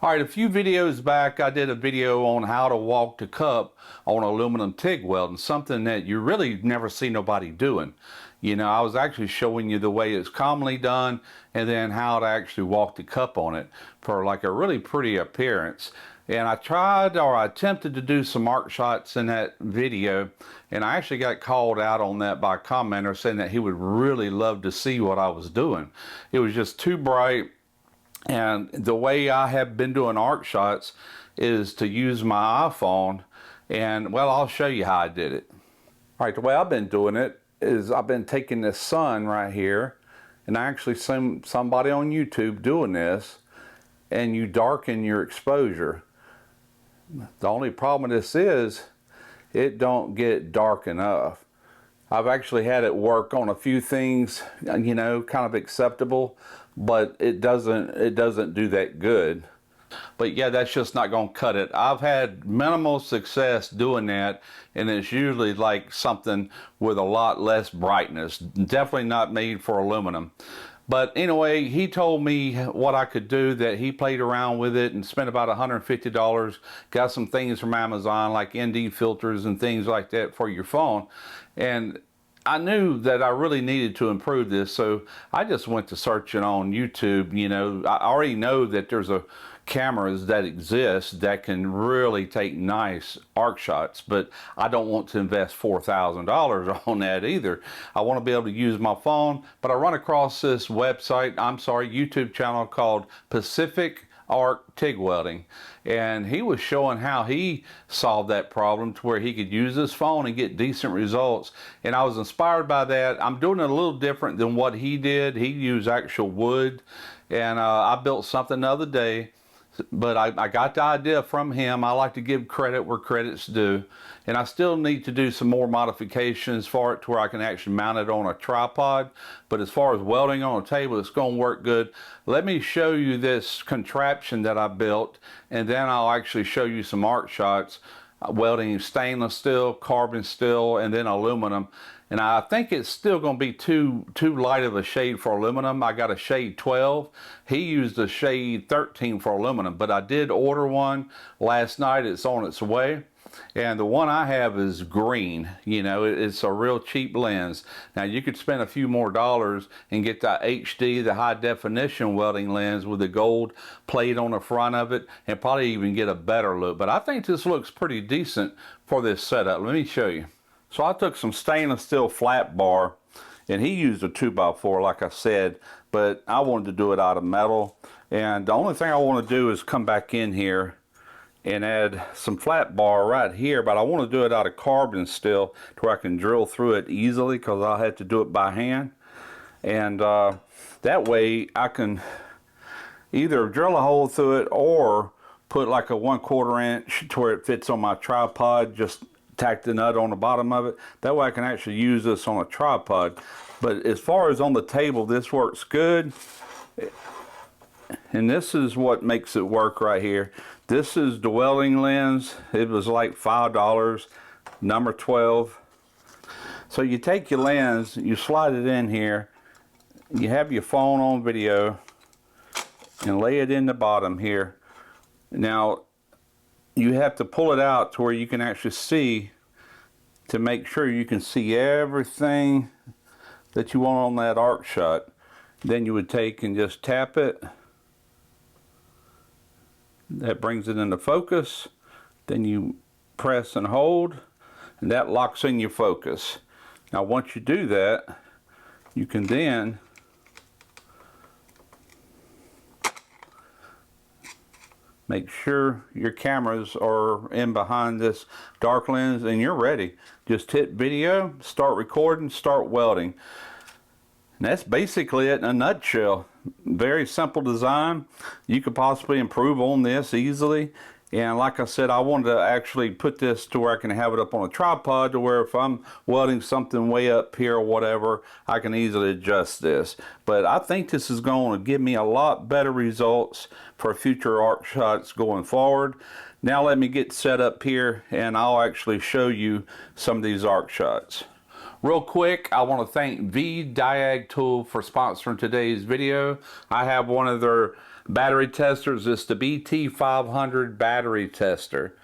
All right, a few videos back, I did a video on how to walk the cup on aluminum TIG welding, something that you really never see nobody doing. You know, I was actually showing you the way it's commonly done and then how to actually walk the cup on it for like a really pretty appearance. And I tried, or I attempted to do some arc shots in that video, and I actually got called out on that by a commenter saying that he would really love to see what I was doing. It was just too bright. And the way I have been doing arc shots is to use my iPhone, and well, I'll show you how I did it. All right, the way I've been doing it is I've been taking this sun right here, and I actually seen somebody on YouTube doing this, and you darken your exposure. The only problem with this is it don't get dark enough. I've actually had it work on a few things, you know, kind of acceptable, but it doesn't do that good. But yeah, that's just not going to cut it. I've had minimal success doing that, and it's usually like something with a lot less brightness. Definitely not made for aluminum. But anyway, he told me what I could do, that he played around with it and spent about $150, got some things from Amazon like ND filters and things like that for your phone. And I knew that I really needed to improve this, so I just went to searching on YouTube. You know, I already know that there's cameras that exist that can really take nice arc shots, but I don't want to invest $4,000 on that either. I want to be able to use my phone, but I run across this YouTube channel called Pacific Arc TIG Welding, and he was showing how he solved that problem to where he could use his phone and get decent results, and I was inspired by that. I'm doing it a little different than what he did. He used actual wood, and I built something the other day, but I got the idea from him. I like to give credit where credit's due, and I still need to do some more modifications for it to where I can actually mount it on a tripod. But as far as welding on a table, it's going to work good. Let me show you this contraption that I built, and then I'll actually show you some arc shots welding stainless steel, carbon steel, and then aluminum. And I think it's still going to be too light of a shade for aluminum. I got a shade 12. He used a shade 13 for aluminum, but I did order one last night. It's on its way. And the one I have is green. You know, it's a real cheap lens. Now you could spend a few more dollars and get the HD, the high definition welding lens with the gold plate on the front of it, and probably even get a better look. But I think this looks pretty decent for this setup. Let me show you. So I took some stainless steel flat bar, and he used a 2x4 like I said, but I wanted to do it out of metal. And the only thing I want to do is come back in here and add some flat bar right here, but I want to do it out of carbon steel to where I can drill through it easily, because I'll have to do it by hand. And that way I can either drill a hole through it or put like a 1/4 inch to where it fits on my tripod, just tack the nut on the bottom of it. That way I can actually use this on a tripod. But as far as on the table, this works good. And this is what makes it work right here. This is the welding lens. It was like $5, number 12. So you take your lens, you slide it in here, you have your phone on video, and lay it in the bottom here. Now you have to pull it out to where you can actually see, to make sure you can see everything that you want on that arc shot. Then you would take and just tap it. That brings it into focus. Then you press and hold, and that locks in your focus. Now once you do that, you can then make sure your cameras are in behind this dark lens, and you're ready. Just hit video, start recording, start welding. And that's basically it in a nutshell. Very simple design. You could possibly improve on this easily. And like I said, I wanted to actually put this to where I can have it up on a tripod, to where if I'm welding something way up here or whatever, I can easily adjust this. But I think this is going to give me a lot better results for future arc shots going forward. Now let me get set up here, and I'll actually show you some of these arc shots. Real quick, I want to thank V Diag Tool for sponsoring today's video. I have one of their battery testers. It's the BT500 battery tester.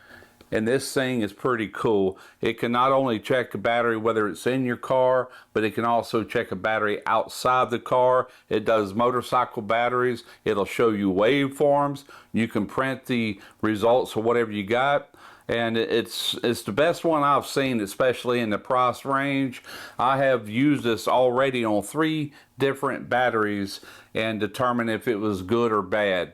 And this thing is pretty cool. It can not only check a battery whether it's in your car, but it can also check a battery outside the car. It does motorcycle batteries. It'll show you waveforms. You can print the results of whatever you got. And it's the best one I've seen, especially in the price range. I have used this already on 3 different batteries and determined if it was good or bad.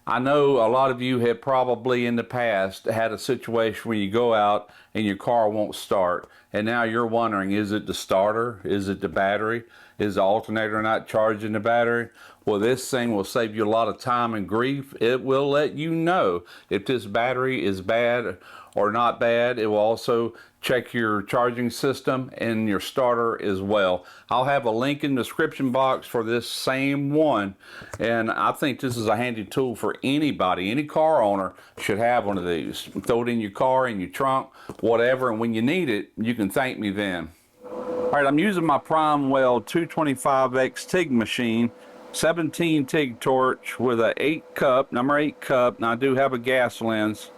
I know a lot of you have probably in the past had a situation where you go out and your car won't start, and now you're wondering, is it the starter? Is it the battery? Is the alternator not charging the battery? Well, this thing will save you a lot of time and grief. It will let you know if this battery is bad or not bad. It will also check your charging system and your starter as well. I'll have a link in the description box for this same one, and I think this is a handy tool for anybody. Any car owner should have one of these. Throw it in your car, in your trunk, whatever, and when you need it, you can thank me then. All right, I'm using my Prime Weld 225X TIG machine, 17 TIG torch with a number 8 cup, and I do have a gas lens.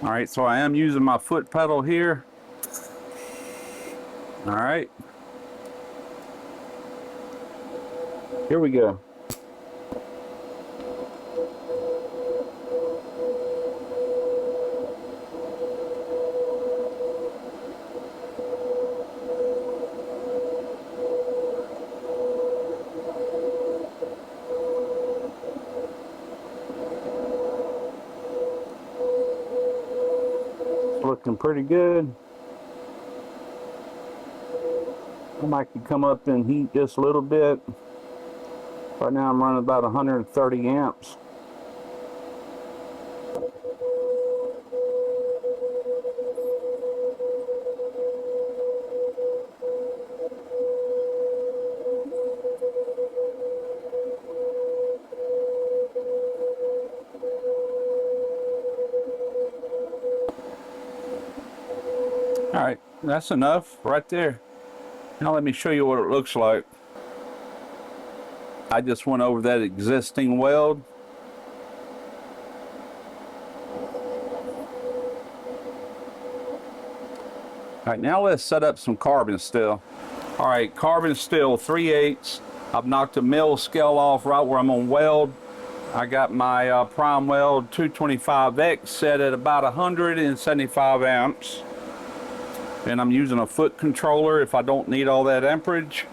All right, so I am using my foot pedal here. All right, here we go. Looking pretty good. I might could come up and heat just a little bit. Right now I'm running about 130 amps. All right, that's enough right there. Now let me show you what it looks like. I just went over that existing weld. All right, now let's set up some carbon steel. All right, carbon steel 3/8. I've knocked the mill scale off right where I'm on weld. I got my Prime Weld 225X set at about 175 amps. And I'm using a foot controller if I don't need all that amperage.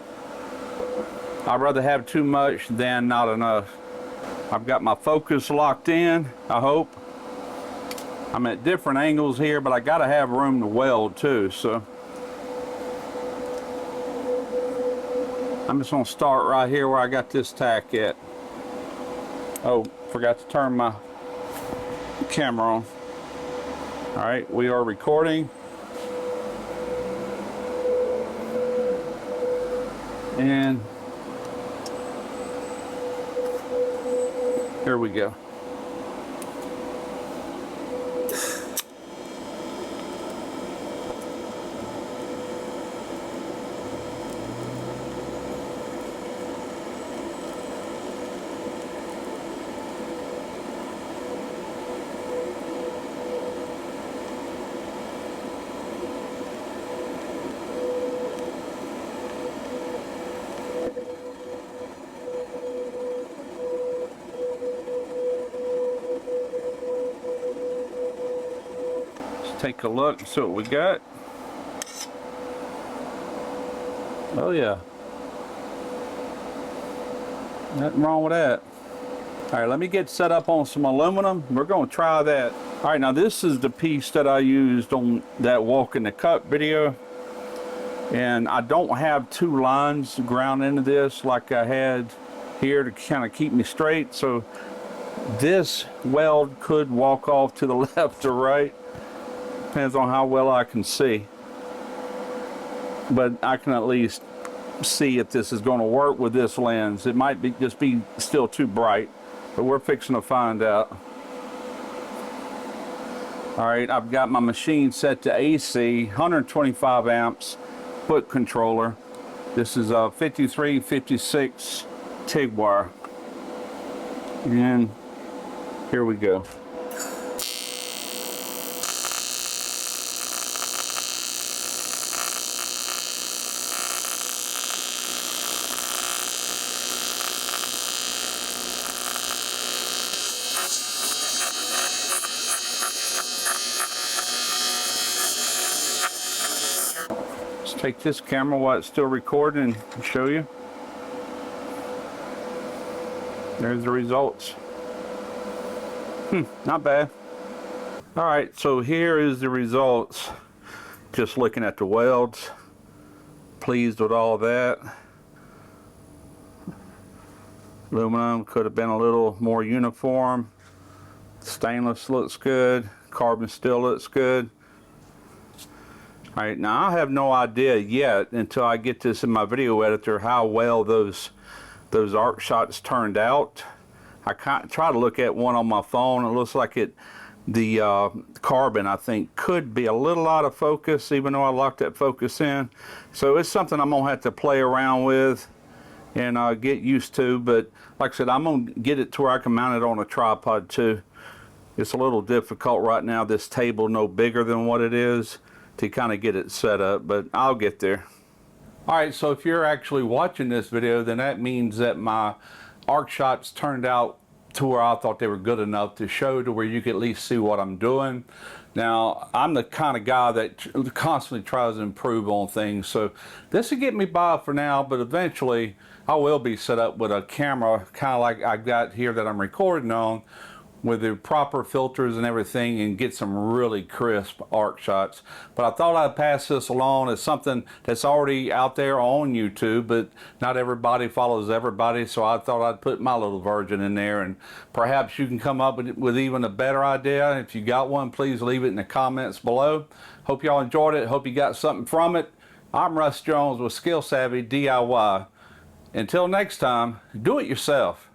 I'd rather have too much than not enough. I've got my focus locked in, I hope. I'm at different angles here, but I gotta have room to weld too, so. I'm just gonna start right here where I got this tack at. Oh, forgot to turn my camera on. All right, we are recording. And here we go. Take a look and see what we got. Oh yeah, nothing wrong with that. All right, let me get set up on some aluminum. We're going to try that. All right, now this is the piece that I used on that walk in the cup video, and I don't have 2 lines ground into this like I had here to kind of keep me straight, so this weld could walk off to the left or right. Depends on how well I can see, but I can at least see if this is going to work with this lens. It might be just be still too bright, but we're fixing to find out. All right, I've got my machine set to AC, 125 amps, foot controller. This is a 5356 TIG wire, and Here we go. Let's take this camera while it's still recording and show you. There's the results. Not bad. All right, so here is the results. Just looking at the welds. Pleased with all that. Aluminum could have been a little more uniform. Stainless looks good. Carbon steel looks good. All right, now I have no idea yet until I get this in my video editor how well those arc shots turned out. I try to look at one on my phone. It looks like the carbon, I think, could be a little out of focus, even though I locked that focus in. So it's something I'm gonna have to play around with and get used to. But like I said, I'm gonna get it to where I can mount it on a tripod too. It's a little difficult right now, this table no bigger than what it is, to kind of get it set up, but I'll get there. All right, so if you're actually watching this video, then that means that my arc shots turned out to where I thought they were good enough to show to where you could at least see what I'm doing. Now, I'm the kind of guy that constantly tries to improve on things, so this will get me by for now, but eventually I will be set up with a camera kind of like I got here that I'm recording on, with the proper filters and everything, and get some really crisp arc shots. But I thought I'd pass this along as something that's already out there on YouTube, but not everybody follows everybody, so I thought I'd put my little version in there, and perhaps you can come up with even a better idea. If you got one, please leave it in the comments below. Hope y'all enjoyed it. Hope you got something from it. I'm Russ Jones with Skill Savvy DIY. Until next time, do it yourself.